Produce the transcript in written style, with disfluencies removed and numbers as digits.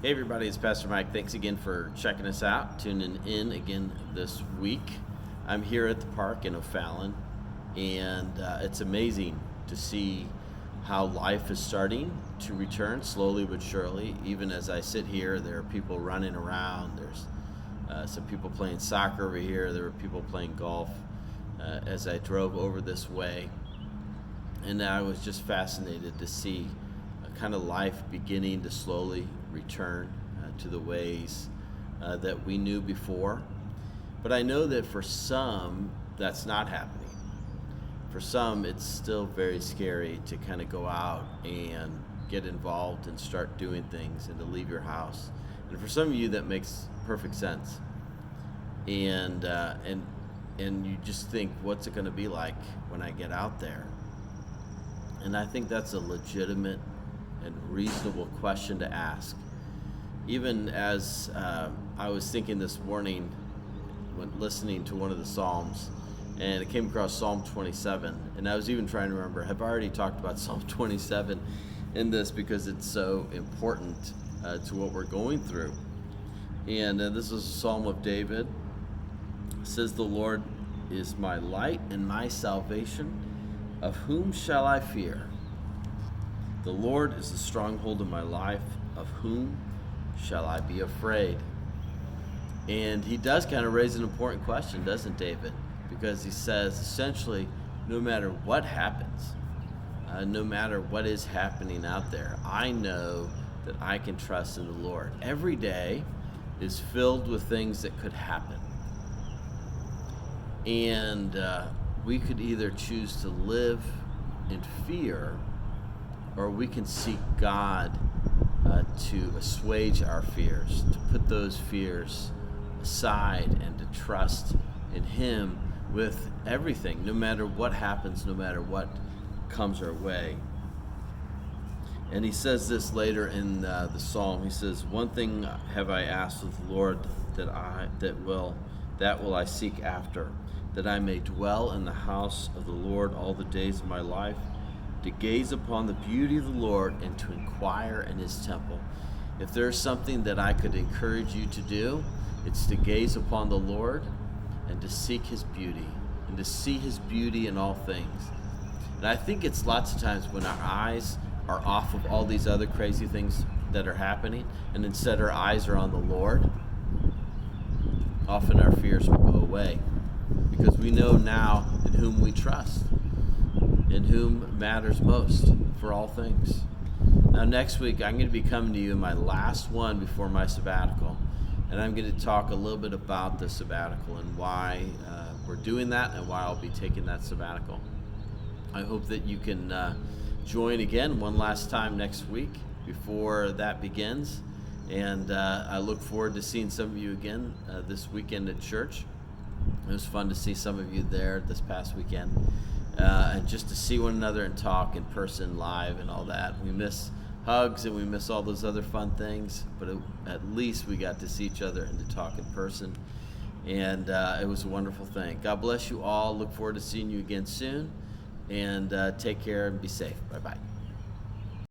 Hey everybody, it's Pastor Mike. Thanks again for checking us out, tuning in again this week. I'm here at the park in O'Fallon, and it's amazing to see how life is starting to return slowly but surely. Even as I sit here, there are people running around. There's some people playing soccer over here. There were people playing golf as I drove over this way. And I was just fascinated to see kind of life beginning to slowly return to the ways that we knew before. But I know that for some, that's not happening. For some, it's still very scary to kind of go out and get involved and start doing things and to leave your house. And for some of you, that makes perfect sense. And you just think, what's it going to be like when I get out there? And I think that's a legitimate and reasonable question to ask. Even as I was thinking this morning when listening to one of the Psalms, and it came across Psalm 27, and I was even trying to remember, have I already talked about Psalm 27 in this because it's so important to what we're going through. And this is a Psalm of David. It says, "The Lord is my light and my salvation. Of whom shall I fear? The Lord is the stronghold of my life. Of whom shall I be afraid?" And he does kind of raise an important question, doesn't David? Because he says, essentially, no matter what happens, no matter what is happening out there, I know that I can trust in the Lord. Every day is filled with things that could happen. And we could either choose to live in fear, or we can seek God to assuage our fears, to put those fears aside and to trust in Him with everything, no matter what happens, no matter what comes our way. And he says this later in the psalm. He says, "One thing have I asked of the Lord, that will I seek after, that I may dwell in the house of the Lord all the days of my life, to gaze upon the beauty of the Lord and to inquire in His temple." If there's something that I could encourage you to do, it's to gaze upon the Lord and to seek His beauty and to see His beauty in all things. And I think it's lots of times when our eyes are off of all these other crazy things that are happening, and instead our eyes are on the Lord, often our fears will go away, because we know now in whom we trust, in whom matters most for all things. Now next week I'm going to be coming to you in my last one before my sabbatical, and I'm going to talk a little bit about the sabbatical and why we're doing that and why I'll be taking that sabbatical. I hope that you can join again one last time next week before that begins, and I look forward to seeing some of you again this weekend at church. It was fun to see some of you there this past weekend, and just to see one another and talk in person, live, and all that. We miss hugs and we miss all those other fun things, but at least we got to see each other and to talk in person, and it was a wonderful thing. God bless you all. Look forward to seeing you again soon, and take care and be safe. Bye-bye.